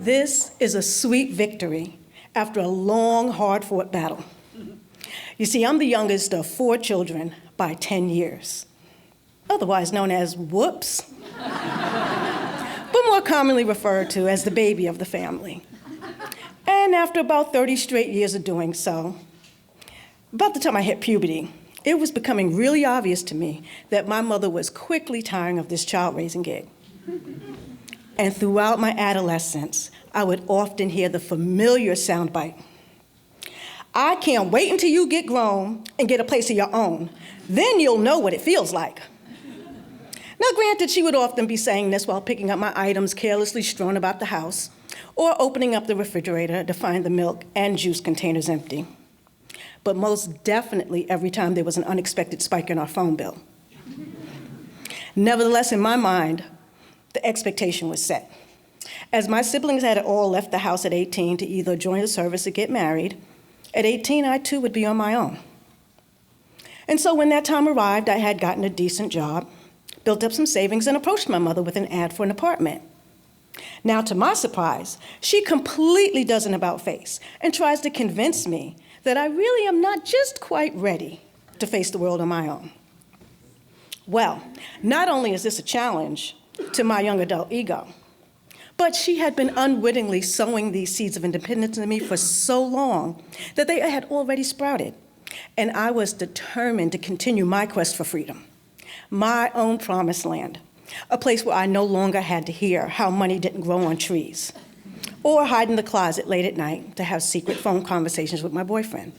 This is a sweet victory after a long, hard-fought battle. You see, I'm the youngest of 4 children by 10 years, otherwise known as whoops, but more commonly referred to as the baby of the family. And after about 30 straight years of doing so, about the time I hit puberty, it was becoming really obvious to me that my mother was quickly tiring of this child-raising gig. And throughout my adolescence, I would often hear the familiar soundbite, "I can't wait until you get grown and get a place of your own. Then you'll know what it feels like." Now, granted, she would often be saying this while picking up my items carelessly strewn about the house, or opening up the refrigerator to find the milk and juice containers empty. But most definitely every time there was an unexpected spike in our phone bill. Nevertheless, in my mind, the expectation was set. As my siblings had all left the house at 18 to either join the service or get married, at 18, I too would be on my own. And so when that time arrived, I had gotten a decent job, built up some savings, and approached my mother with an ad for an apartment. Now, to my surprise, she completely doesn't about-face and tries to convince me that I really am not just quite ready to face the world on my own. Well, not only is this a challenge to my young adult ego, but she had been unwittingly sowing these seeds of independence in me for so long that they had already sprouted. And I was determined to continue my quest for freedom, my own promised land, a place where I no longer had to hear how money didn't grow on trees, or hide in the closet late at night to have secret phone conversations with my boyfriend.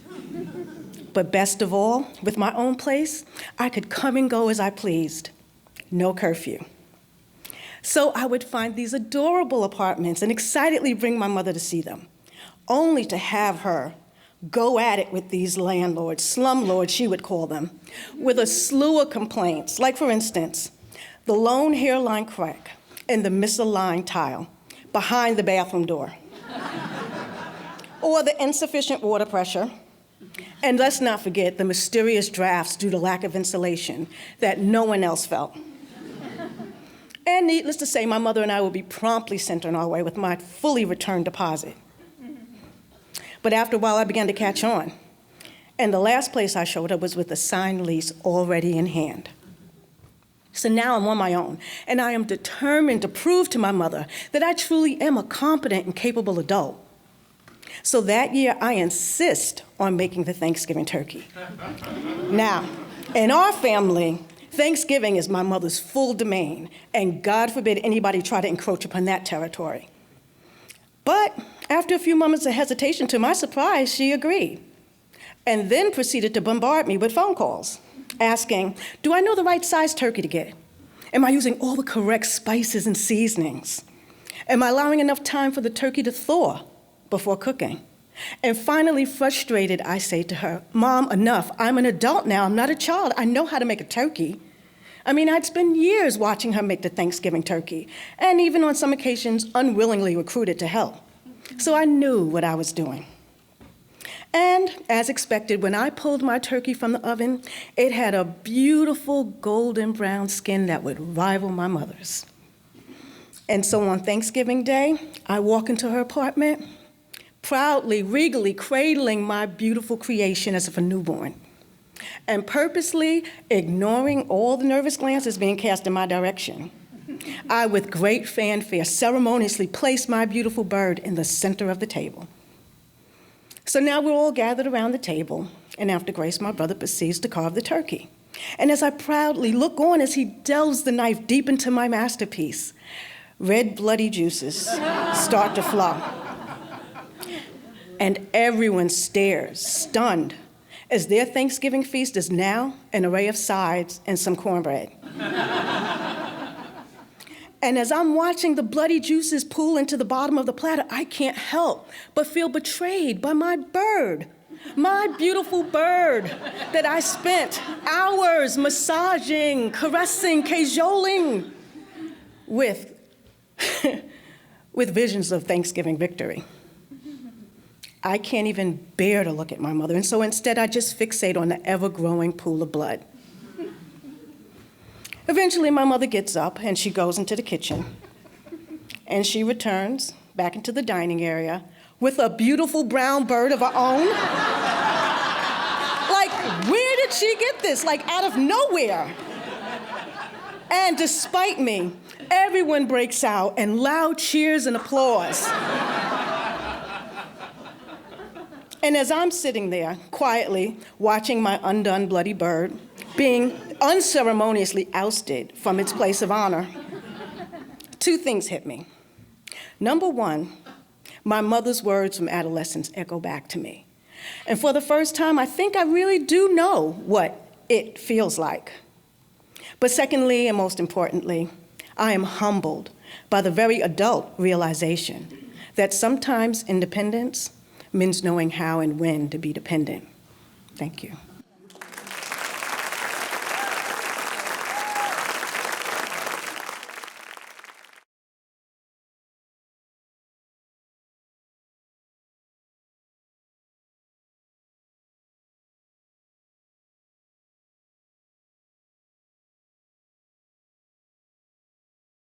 But best of all, with my own place, I could come and go as I pleased. No curfew. So I would find these adorable apartments and excitedly bring my mother to see them, only to have her go at it with these landlords, slumlords she would call them, with a slew of complaints, like for instance, the lone hairline crack in the misaligned tile behind the bathroom door, or the insufficient water pressure, and let's not forget the mysterious drafts due to lack of insulation that no one else felt. And needless to say, my mother and I would be promptly sent on our way with my fully returned deposit. But after a while, I began to catch on, and the last place I showed up was with a signed lease already in hand. So now I'm on my own, and I am determined to prove to my mother that I truly am a competent and capable adult. So that year, I insist on making the Thanksgiving turkey. Now, in our family, Thanksgiving is my mother's full domain, and God forbid anybody try to encroach upon that territory. But after a few moments of hesitation, to my surprise, she agreed, and then proceeded to bombard me with phone calls, asking, do I know the right size turkey to get? Am I using all the correct spices and seasonings? Am I allowing enough time for the turkey to thaw before cooking? And finally, frustrated, I say to her, Mom, enough. I'm an adult now. I'm not a child. I know how to make a turkey. I mean, I'd spent years watching her make the Thanksgiving turkey, and even on some occasions, unwillingly recruited to help. So I knew what I was doing. And as expected, when I pulled my turkey from the oven, it had a beautiful golden brown skin that would rival my mother's. And so on Thanksgiving Day, I walk into her apartment, proudly, regally cradling my beautiful creation as if a newborn, and purposely ignoring all the nervous glances being cast in my direction. I, with great fanfare, ceremoniously placed my beautiful bird in the center of the table. So now we're all gathered around the table, and after grace, my brother proceeds to carve the turkey. And as I proudly look on as he delves the knife deep into my masterpiece, red bloody juices start to flow. And everyone stares, stunned, as their Thanksgiving feast is now an array of sides and some cornbread. And as I'm watching the bloody juices pool into the bottom of the platter, I can't help but feel betrayed by my bird, my beautiful bird that I spent hours massaging, caressing, cajoling with, with visions of Thanksgiving victory. I can't even bear to look at my mother, and so instead I just fixate on the ever-growing pool of blood. Eventually, my mother gets up and she goes into the kitchen, and she returns back into the dining area with a beautiful brown bird of her own. Like, where did she get this? Like, out of nowhere. And despite me, everyone breaks out in loud cheers and applause. And as I'm sitting there, quietly watching my undone bloody bird being unceremoniously ousted from its place of honor, two things hit me. Number one, my mother's words from adolescence echo back to me. And for the first time, I think I really do know what it feels like. But secondly, and most importantly, I am humbled by the very adult realization that sometimes independence means knowing how and when to be dependent. Thank you.